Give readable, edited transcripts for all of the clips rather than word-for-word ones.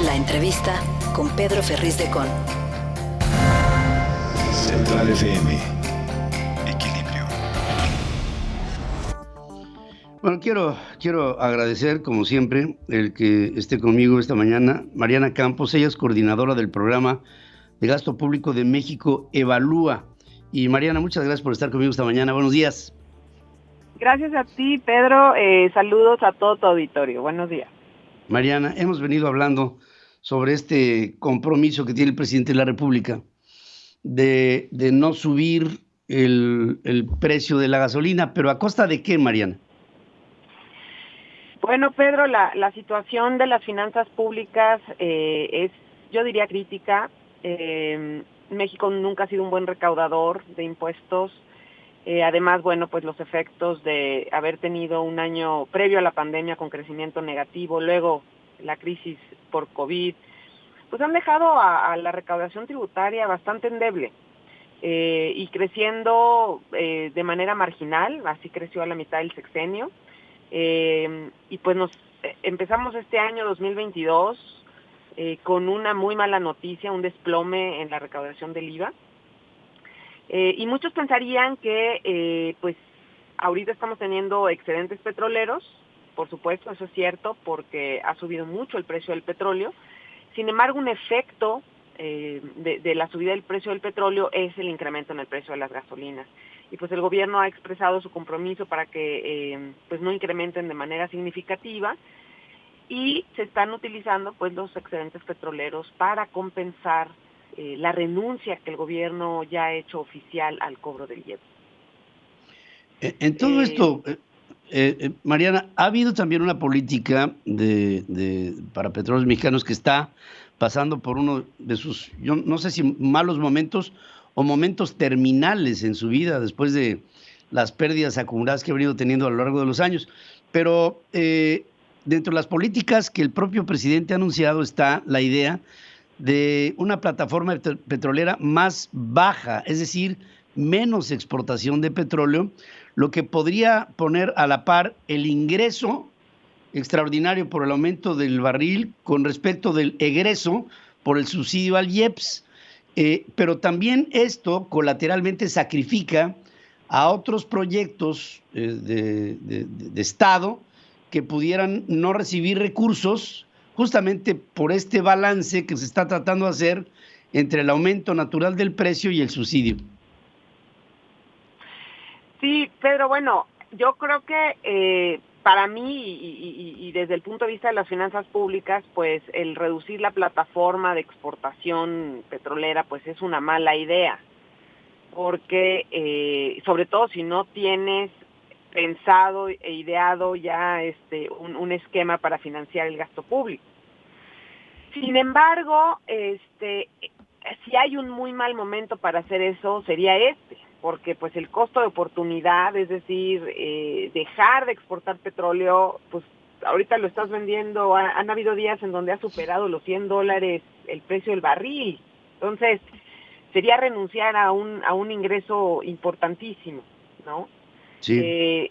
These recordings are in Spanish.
La entrevista con Pedro Ferriz de Con. Central FM. Equilibrio. Bueno, quiero agradecer, como siempre, el que esté conmigo esta mañana, Mariana Campos. Ella es coordinadora del programa de gasto público de México Evalúa. Y Mariana, muchas gracias por estar conmigo esta mañana. Buenos días. Gracias a ti, Pedro. Saludos a todo tu auditorio. Buenos días. Mariana, hemos venido hablando sobre este compromiso que tiene el presidente de la República de no subir el precio de la gasolina, pero ¿a costa de qué, Mariana? Bueno, Pedro, la situación de las finanzas públicas es, yo diría, crítica. México nunca ha sido un buen recaudador de impuestos. Además, bueno, pues los efectos de haber tenido un año previo a la pandemia con crecimiento negativo, luego la crisis por COVID, pues han dejado a la recaudación tributaria bastante endeble y creciendo de manera marginal. Así creció a la mitad del sexenio. Y pues empezamos este año 2022 con una muy mala noticia, un desplome en la recaudación del IVA. Y muchos pensarían que pues ahorita estamos teniendo excedentes petroleros. Por supuesto, eso es cierto, porque ha subido mucho el precio del petróleo. Sin embargo, un efecto de la subida del precio del petróleo es el incremento en el precio de las gasolinas. Y pues el gobierno ha expresado su compromiso para que pues no incrementen de manera significativa, y se están utilizando pues los excedentes petroleros para compensar la renuncia que el gobierno ya ha hecho oficial al cobro del IEPS. En todo esto, Mariana, ha habido también una política para Petróleos Mexicanos que está pasando por uno de sus, yo no sé si malos momentos o momentos terminales en su vida después de las pérdidas acumuladas que ha venido teniendo a lo largo de los años. Pero dentro de las políticas que el propio presidente ha anunciado está la idea de una plataforma petrolera más baja, es decir, menos exportación de petróleo, lo que podría poner a la par el ingreso extraordinario por el aumento del barril con respecto del egreso por el subsidio al IEPS. Pero también esto colateralmente sacrifica a otros proyectos de Estado que pudieran no recibir recursos justamente por este balance que se está tratando de hacer entre el aumento natural del precio y el subsidio. Sí, Pedro, bueno, yo creo que para mí y desde el punto de vista de las finanzas públicas, pues el reducir la plataforma de exportación petrolera pues es una mala idea, porque sobre todo si no tienes pensado e ideado ya un esquema para financiar el gasto público. Sin embargo, si hay un muy mal momento para hacer eso, sería porque pues el costo de oportunidad, es decir, dejar de exportar petróleo, pues ahorita lo estás vendiendo, han habido días en donde ha superado los $100 el precio del barril. Entonces, sería renunciar a un ingreso importantísimo, ¿no? Sí.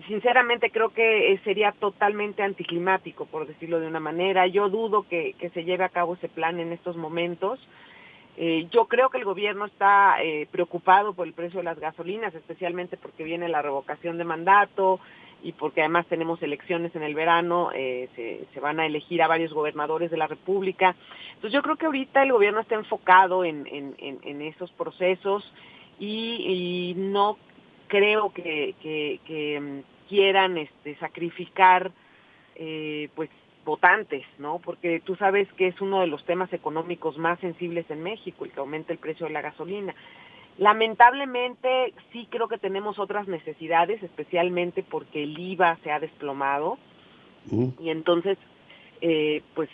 Sinceramente creo que sería totalmente anticlimático, por decirlo de una manera. Yo dudo que se lleve a cabo ese plan en estos momentos. Yo creo que el gobierno está preocupado por el precio de las gasolinas, especialmente porque viene la revocación de mandato y porque además tenemos elecciones en el verano, se van a elegir a varios gobernadores de la República. Entonces yo creo que ahorita el gobierno está enfocado en esos procesos y no creo que quieran sacrificar pues votantes, ¿no? Porque tú sabes que es uno de los temas económicos más sensibles en México, el que aumenta el precio de la gasolina. Lamentablemente sí creo que tenemos otras necesidades, especialmente porque el IVA se ha desplomado y entonces pues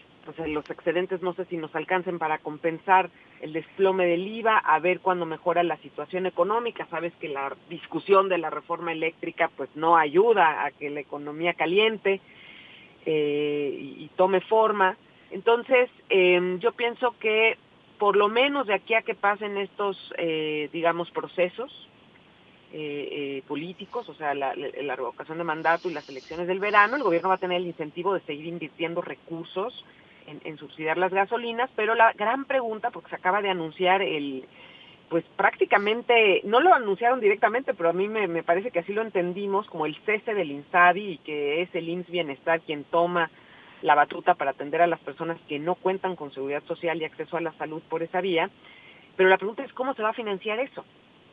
los excedentes no sé si nos alcancen para compensar el desplome del IVA, a ver cuándo mejora la situación económica. Sabes que la discusión de la reforma eléctrica pues no ayuda a que la economía caliente y tome forma. Entonces yo pienso que por lo menos de aquí a que pasen estos digamos procesos políticos, o sea, la revocación de mandato y las elecciones del verano, el gobierno va a tener el incentivo de seguir invirtiendo recursos en subsidiar las gasolinas, pero la gran pregunta, porque se acaba de anunciar pues prácticamente, no lo anunciaron directamente, pero a mí me parece que así lo entendimos, como el cese del INSABI, y que es el IMSS Bienestar quien toma la batuta para atender a las personas que no cuentan con seguridad social y acceso a la salud por esa vía. Pero la pregunta es cómo se va a financiar eso,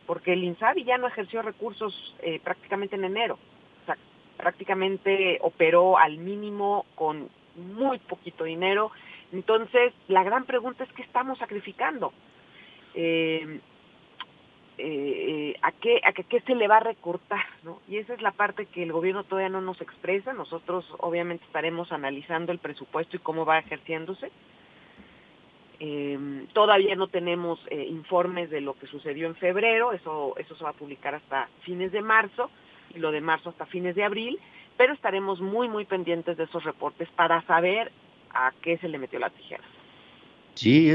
porque el INSABI ya no ejerció recursos prácticamente en enero, o sea, prácticamente operó al mínimo con muy poquito dinero. Entonces, la gran pregunta es ¿qué estamos sacrificando? ¿A qué se le va a recortar, ¿no? Y esa es la parte que el gobierno todavía no nos expresa. Nosotros obviamente estaremos analizando el presupuesto y cómo va ejerciéndose. Todavía no tenemos informes de lo que sucedió en febrero, eso se va a publicar hasta fines de marzo, y lo de marzo hasta fines de abril, pero estaremos muy pendientes de esos reportes para saber a qué se le metió la tijera. Sí,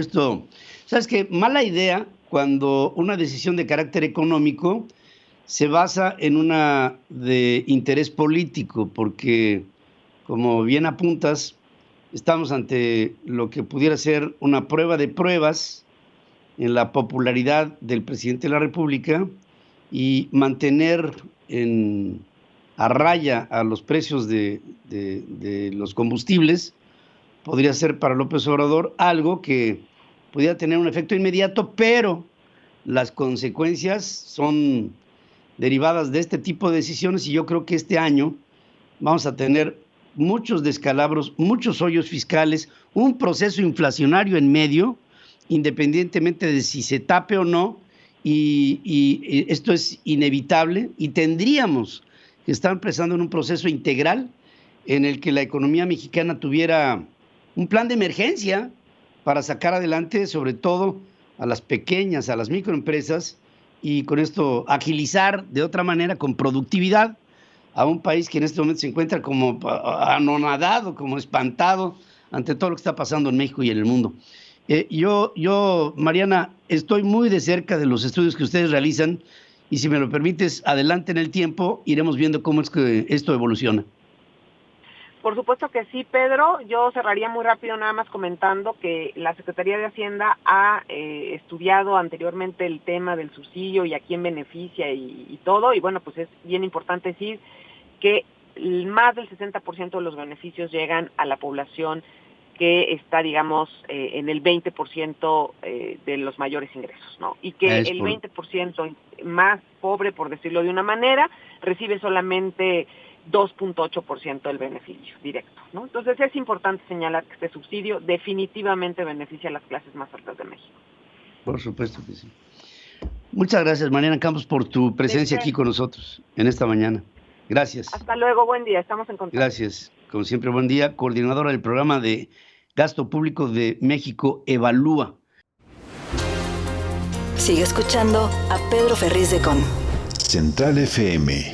¿sabes qué? Mala idea cuando una decisión de carácter económico se basa en una de interés político, porque, como bien apuntas, estamos ante lo que pudiera ser una prueba de pruebas en la popularidad del presidente de la República, y mantener a raya a los precios de los combustibles podría ser para López Obrador algo que pudiera tener un efecto inmediato, pero las consecuencias son derivadas de este tipo de decisiones, y yo creo que este año vamos a tener muchos descalabros, muchos hoyos fiscales, un proceso inflacionario en medio, independientemente de si se tape o no, y esto es inevitable, y tendríamos que estar empezando en un proceso integral en el que la economía mexicana tuviera un plan de emergencia para sacar adelante sobre todo a las pequeñas, a las microempresas, y con esto agilizar de otra manera, con productividad, a un país que en este momento se encuentra como anonadado, como espantado ante todo lo que está pasando en México y en el mundo. Yo, Mariana, estoy muy de cerca de los estudios que ustedes realizan, y si me lo permites, adelante en el tiempo, iremos viendo cómo es que esto evoluciona. Por supuesto que sí, Pedro. Yo cerraría muy rápido nada más comentando que la Secretaría de Hacienda ha estudiado anteriormente el tema del subsidio y a quién beneficia y todo, y bueno, pues es bien importante decir que más del 60% de los beneficios llegan a la población que está, digamos, en el 20% de los mayores ingresos, ¿no? Y que el 20% más pobre, por decirlo de una manera, recibe solamente 2.8% del beneficio directo, ¿no? Entonces es importante señalar que este subsidio definitivamente beneficia a las clases más altas de México. Por supuesto que sí. Muchas gracias, Mariana Campos, por tu presencia aquí con nosotros en esta mañana. Gracias. Hasta luego, buen día, estamos en contacto. Gracias, como siempre, buen día. Coordinadora del programa de Gasto Público de México Evalúa. Sigue escuchando a Pedro Ferriz de Con. Central FM.